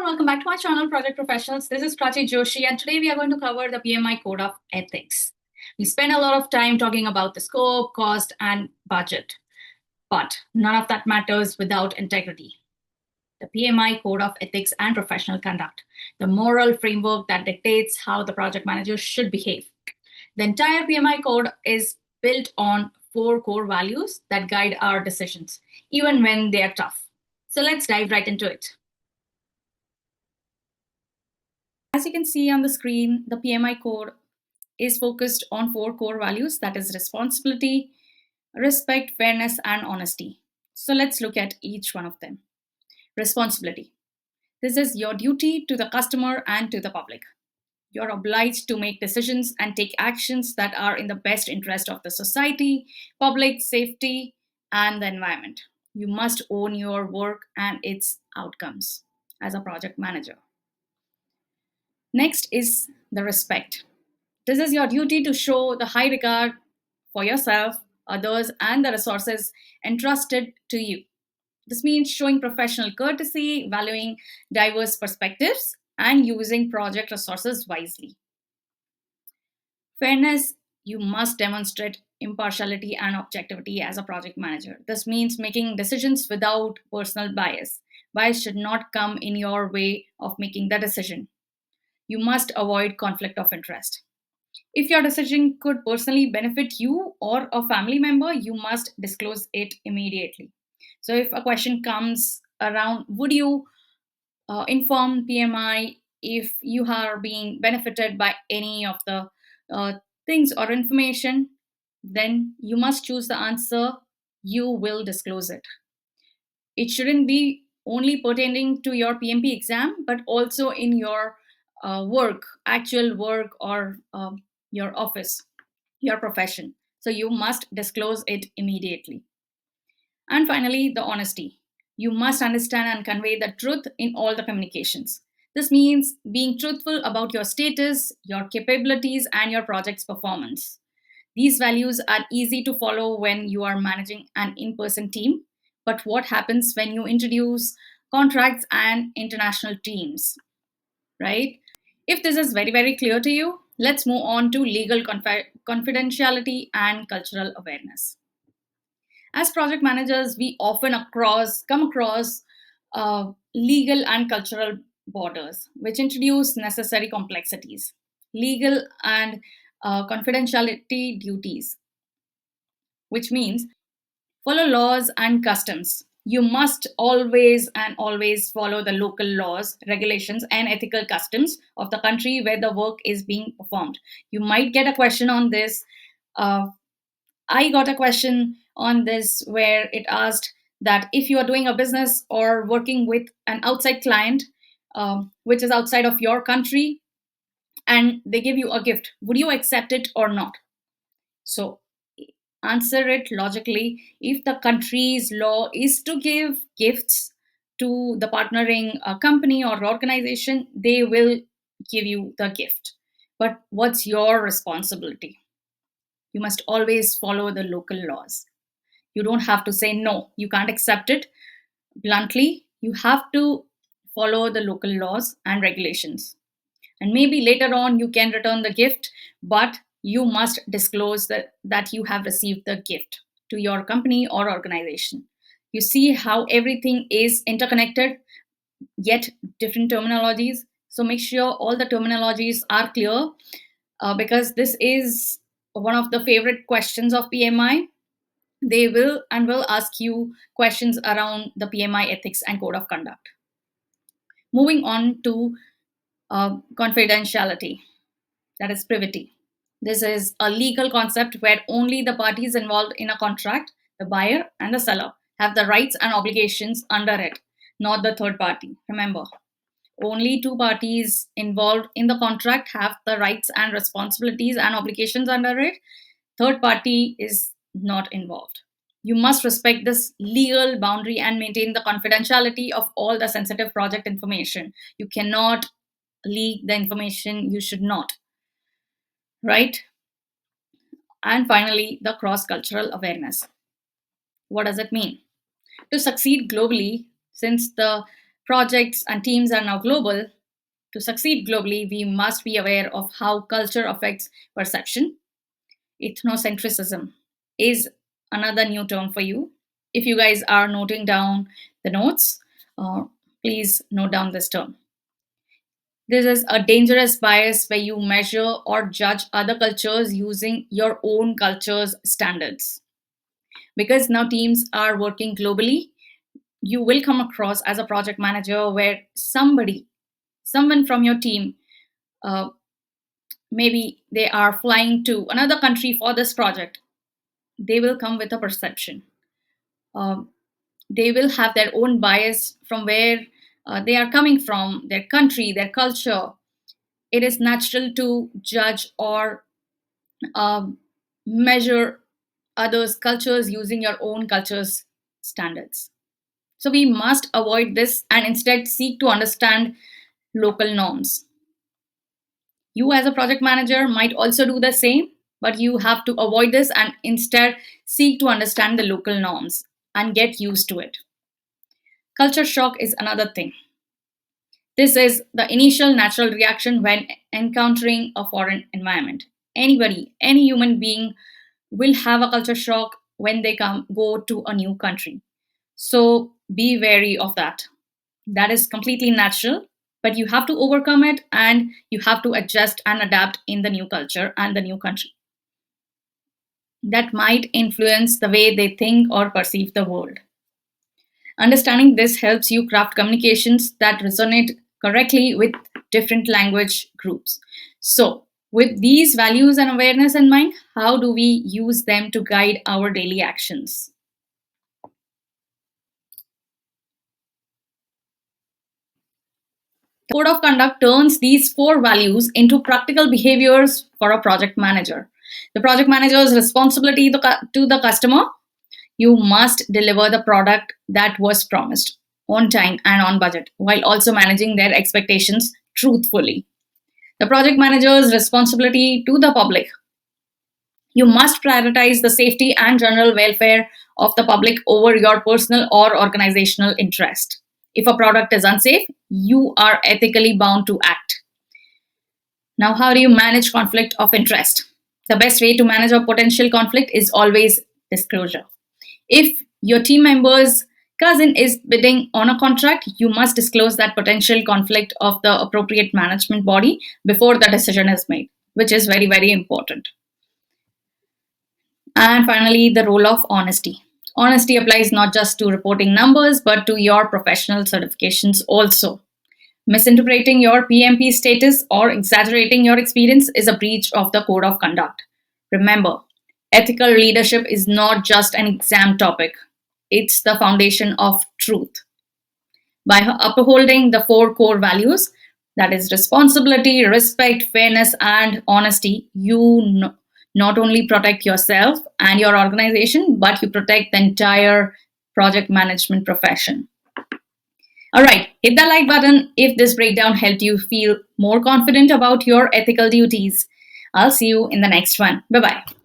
welcome back to my channel, Project Professionals. This is Prachi Joshi, and today we are going to cover the PMI Code of Ethics. We spend a lot of time talking about the scope, cost, and budget, but none of that matters without integrity. The PMI Code of Ethics and Professional Conduct, the moral framework that dictates how the project manager should behave. The entire PMI Code is built on 4 core values that guide our decisions, even when they are tough. So let's dive right into it. As you can see on the screen, the PMI code is focused on 4 core values, that is responsibility, respect, fairness, and honesty. So let's look at each one of them. Responsibility. This is your duty to the customer and to the public. You're obliged to make decisions and take actions that are in the best interest of the society, public safety, and the environment. You must own your work and its outcomes as a project manager. Next is the respect. This is your duty to show the high regard for yourself, others, and the resources entrusted to you. This means showing professional courtesy, valuing diverse perspectives, and using project resources wisely. Fairness, you must demonstrate impartiality and objectivity as a project manager. This means making decisions without personal bias. Bias should not come in your way of making the decision. You must avoid conflict of interest. If your decision could personally benefit you or a family member, you must disclose it immediately. So, if a question comes around, would you inform PMI if you are being benefited by any of the things or information? Then you must choose the answer, you will disclose it. It shouldn't be only pertaining to your PMP exam, but also in your work, actual work, or your office, your profession. So you must disclose it immediately. And finally, the honesty. You must understand and convey the truth in all the communications. This means being truthful about your status, your capabilities, and your project's performance. These values are easy to follow when you are managing an in person team, but what happens when you introduce contracts and international teams, right? If this is very, very clear to you, let's move on to legal confidentiality and cultural awareness. As project managers, we often come across legal and cultural borders, which introduce necessary complexities. Legal and confidentiality duties, which means follow laws and customs. You must always follow the local laws, regulations, and ethical customs of the country where the work is being performed. You might get a question on this. I got a question on this where it asked that if you are doing a business or working with an outside client, which is outside of your country, and they give you a gift, would you accept it or not? So answer it logically. If the country's law is to give gifts to the partnering company or organization, they will give you the gift. But what's your responsibility? You must always follow the local laws. You don't have to say no, you can't accept it bluntly. You have to follow the local laws and regulations. And maybe later on you can return the gift, but you must disclose that you have received the gift to your company or organization. You see how everything is interconnected, yet different terminologies. So make sure all the terminologies are clear, because this is one of the favorite questions of PMI. They will ask you questions around the PMI ethics and code of conduct. Moving on to confidentiality, that is privity. This is a legal concept where only the parties involved in a contract, the buyer and the seller, have the rights and obligations under it, not the third party. Remember, only 2 parties involved in the contract have the rights and responsibilities and obligations under it. Third party is not involved. You must respect this legal boundary and maintain the confidentiality of all the sensitive project information. You cannot leak the information you should not, right? And finally, the cross cultural awareness. What does it mean? To succeed globally, since the projects and teams are now global, to succeed globally, we must be aware of how culture affects perception. Ethnocentrism is another new term for you. If you guys are noting down the notes, uh, please note down this term. This is a dangerous bias where you measure or judge other cultures using your own culture's standards. Because now teams are working globally, you will come across as a project manager where someone from your team, uh, maybe they are flying to another country for this project, they will come with a perception. Um, they will have their own bias from where they are coming from, their country, their culture. It is natural to judge or um, measure others' cultures using your own culture's standards. So we must avoid this and instead seek to understand local norms. You, as a project manager, might also do the same, but you have to avoid this and instead seek to understand the local norms and get used to it. Culture shock is another thing. This is the initial natural reaction when encountering a foreign environment. Anybody, any human being will have a culture shock when they go to a new country. So be wary of that. That is completely natural, but you have to overcome it and you have to adjust and adapt in the new culture and the new country. That might influence the way they think or perceive the world. Understanding this helps you craft communications that resonate correctly with different language groups. So, with these values and awareness in mind, how do we use them to guide our daily actions? The Code of Conduct turns these four values into practical behaviors for a project manager. The project manager's responsibility to the customer: you must deliver the product that was promised on time and on budget while also managing their expectations truthfully. The project manager's responsibility to the public: you must prioritize the safety and general welfare of the public over your personal or organizational interest. If a product is unsafe, you are ethically bound to act. Now, how do you manage conflict of interest? The best way to manage a potential conflict is always disclosure. If your team member's cousin is bidding on a contract, you must disclose that potential conflict of the appropriate management body before the decision is made, which is very, very important. And finally, the role of honesty. Honesty applies not just to reporting numbers, but to your professional certifications also. Misinterpreting your PMP status or exaggerating your experience is a breach of the code of conduct. Remember, ethical leadership is not just an exam topic, it's the foundation of truth. By upholding the four core values, that is responsibility, respect, fairness, and honesty, you not only protect yourself and your organization, but you protect the entire project management profession. All right, hit the like button if this breakdown helped you feel more confident about your ethical duties. I'll see you in the next one. Bye bye.